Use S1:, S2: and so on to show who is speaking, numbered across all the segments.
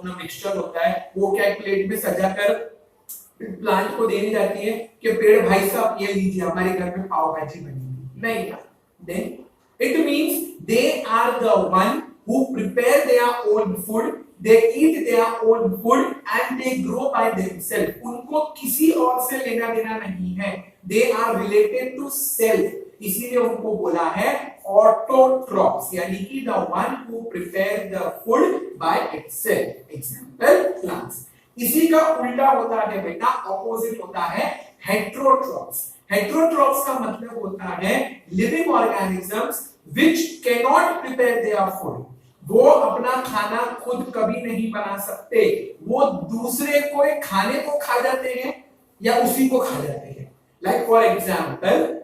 S1: अपना मिक्सचर होता है, वो क्या प्लेट में सजाकर प्लांट को देनी जाती है कि पेड़ भाई साहब ये लीजिए हमारे घर में पाव भाजी बनेगी, नहीं। Then it means they are the one who prepare their own food, they eat their own food and they grow by themselves. उनको किसी और से लेना देना नहीं है, they are related to self, इसीलिए उनको बोला है autotrophs, यानी कि the one who prepare the food by itself. Example plants. इसी का उल्टा होता है बेटा, ऑपोजिट होता है heterotrophs. Heterotrophs का मतलब होता है living organisms which cannot prepare their food. वो अपना खाना खुद कभी नहीं बना सकते, वो दूसरे को खाने को खा जाते हैं या उसी को खा जाते हैं। लाइक फॉर एग्जाम्पल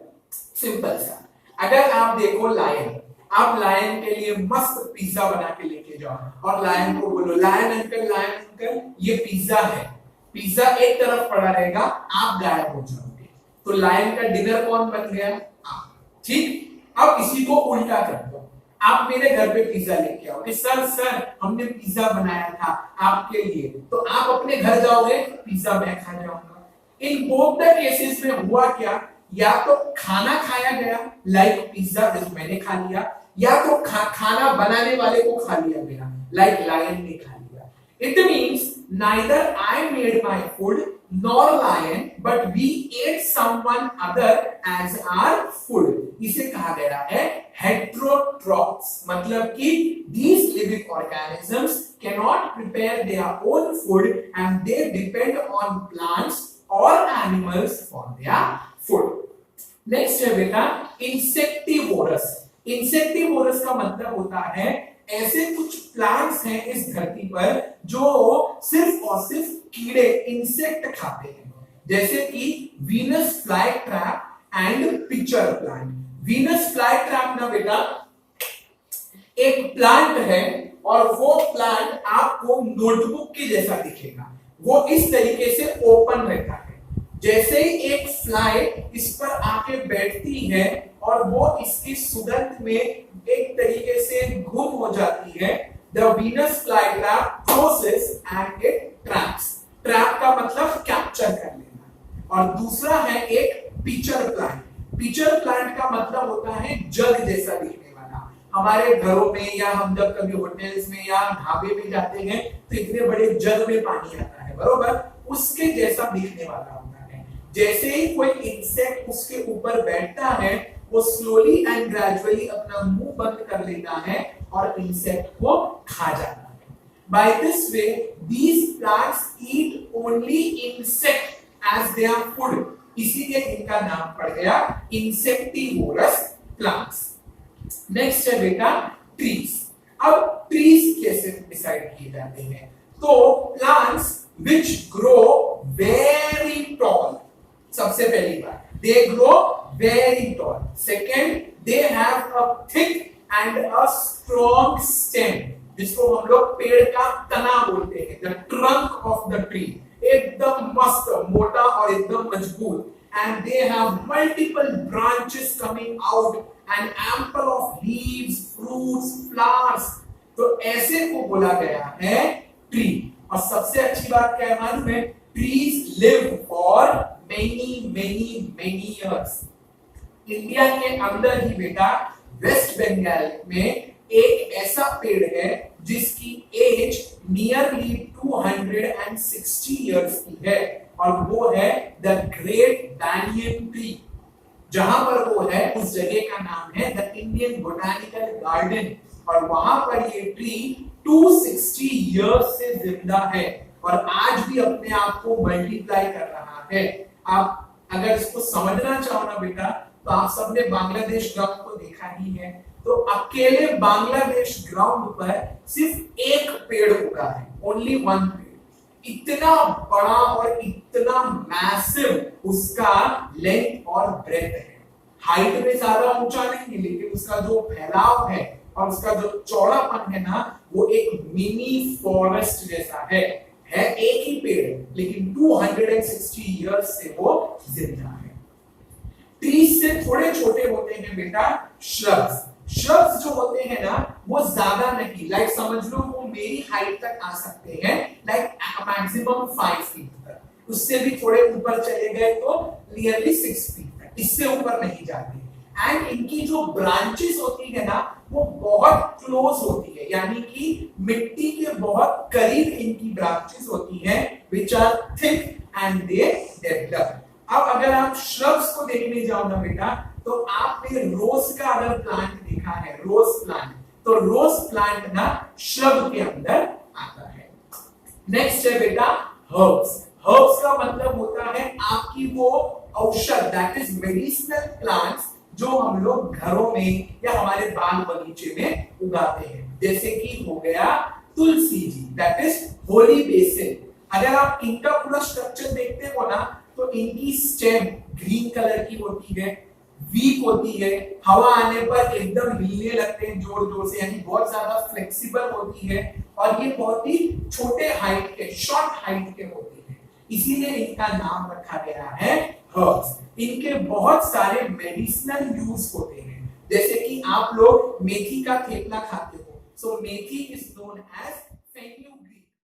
S1: सिंपल सा, अगर आप देखो लायन, आप लायन के लिए मस्त पिज्जा बना के लेके जाओ और लायन को बोलो लायन अंकल ये पिज्जा है, पिज्जा एक तरफ पड़ा रहेगा, आप गायब हो जाओगे, तो लायन का डिनर कौन बन गया? आप। ठीक, अब इसी को उल्टा कर दो, आप मेरे घर पे पिज्जा लेके आओगे, सर हमने पिज्जा बनाया था आपके लिए, तो आप अपने घर जाओगे, पिज्जा मैं खा जाऊंगा। इन बोथ द केसेस में हुआ क्या, या तो खाना खाया गया लाइक पिज्जा जो मैंने खा लिया, या तो खाना बनाने वाले को खा लिया गया लाइक लायन ने खा लिया। It means neither I made my food nor lion but we ate someone other as our food. इसे कहा गया है heterotrophs, मतलब कि these living organisms cannot prepare their own food and they depend on plants or animals for their food. Next है बेटा insectivorous. Insectivorous का मतलब होता है ऐसे कुछ प्लांट्स हैं इस धरती पर जो सिर्फ और सिर्फ कीड़े इंसेक्ट खाते हैं, जैसे कि Venus fly trap and pitcher plant. Venus fly trap ना बेटा एक प्लांट है और वो प्लांट आपको नोटबुक के जैसा दिखेगा, वो इस तरीके से ओपन रहता है, जैसे ही एक फ्लाई इस पर आके बैठती है और वो इसकी सुगंध में एक तरीके से गुम हो जाती है, the Venus fly trap closes and it traps. Trap का मतलब कैप्चर कर लेना। और दूसरा है एक पिचर प्लांट। पिचर प्लांट का मतलब होता है जग जैसा दिखने वाला। हमारे घरों में या हम जब कभी होटल्स में या ढाबे में जाते हैं तो इतने बड़े जग में पानी आता है, बरोबर, उसके जैसा दिखने वाला होता है। जैसे ही कोई इंसेक्ट उसके ऊपर बैठता है वो स्लोली एंड ग्रेजुअली अपना मुंह बंद कर लेता है और इंसेक्ट को खा जाता है। By this way, these plants eat only insect as their food. इसीलिए इनका नाम पड़ गया insectivorous plants. Next है बेटा trees. अब trees कैसे डिसाइड किए जाते हैं? तो plants which grow very tall. सबसे पहली बात, they grow very tall. Second, they have a thick and a strong stem, जिसको हम लोग पेड़ का तना बोलते हैं, the trunk of the tree, एकदम मस्त मोटा और एकदम मजबूत, and they have multiple branches coming out and ample of leaves, fruits, flowers. तो ऐसे को बोला गया है ट्री। और सबसे अच्छी बात क्या है मालूम है? trees live for many years. India के अंदर ही बेटा वेस्ट बंगाल में एक ऐसा पेड़ है जिसकी एज नियरली 260 इयर्स की है और वो है द ग्रेट बैनियन ट्री। जहां पर वो है उस जगह का नाम है द इंडियन बोटानिकल गार्डन और वहां पर ये ट्री 260 इयर्स से जिंदा है और आज भी अपने आप को मल्टीप्लाई कर रहा है। आप अगर इसको समझना चाहो ना बेटा तो आप सबने बांग्लादेश ग्राउंड को देखा ही है, तो अकेले बांग्लादेश ग्राउंड पर सिर्फ एक पेड़ उगा है, ओनली वन पेड़। इतना बड़ा और इतना मैसिव उसका लेंथ और ब्रेथ है। हाइट में ज्यादा ऊंचा नहीं लेकिन उसका जो फैलाव है और उसका जो चौड़ापन है ना वो एक मिनी फॉरेस्ट जैसा है एक ही पेड़ लेकिन 260 इयर्स से वो जिंदा है। ट्रीज से थोड़े छोटे होते हैं बेटा श्रब्स। श्रब्स जो होते हैं ना वो ज्यादा नहीं, लाइक समझ लो वो मेरी हाइट तक आ सकते हैं मैक्सिमम 5 फीट तक, उससे भी थोड़े ऊपर चले गए तो नियरली 6 फीट तक, इससे ऊपर नहीं जाते। एंड इनकी जो ब्रांचेस होती है ना वो बहुत क्लोज होती है, यानी कि मिट्टी के बहुत करीब इनकी ब्रांचेस होती हैं, which are thick and they develop. अब अगर आप श्रब्स को देखने जाओ ना बेटा, तो आपने रोज का अगर प्लांट देखा है, रोज प्लांट, तो रोज प्लांट ना श्रब के अंदर आता है। नेक्स्ट है बेटा हर्ब्स। हर्ब्स का मतलब होता है आपकी वो औषध, दैट इज मेडिसिनल प्लांट्स जो हम लोग घरों में या हमारे बाग बगीचे में उगाते हैं। जैसे कि हो गया Tulsi ji, that is holy basil. अगर आप इनका पूरा स्ट्रक्चर देखते हो ना, तो इनकी स्टेम ग्रीन कलर की होती है, वीक होती है, हवा आने पर एकदम हिलने लगते हैं जोर जोर से, यानी बहुत ज्यादा फ्लेक्सिबल होती है, और ये बहुत ही छोटे हाइट के, शॉर्ट हाइट के होते हैं, इसीलिए इनका नाम रखा गया है हर्ब्स। इनके बहुत सारे मेडिसिनल यूज होते हैं, जैसे कि आप लोग मेथी का थेपला खाते हो, सो मेथी इज नोन एज फेन्यूग्रीक।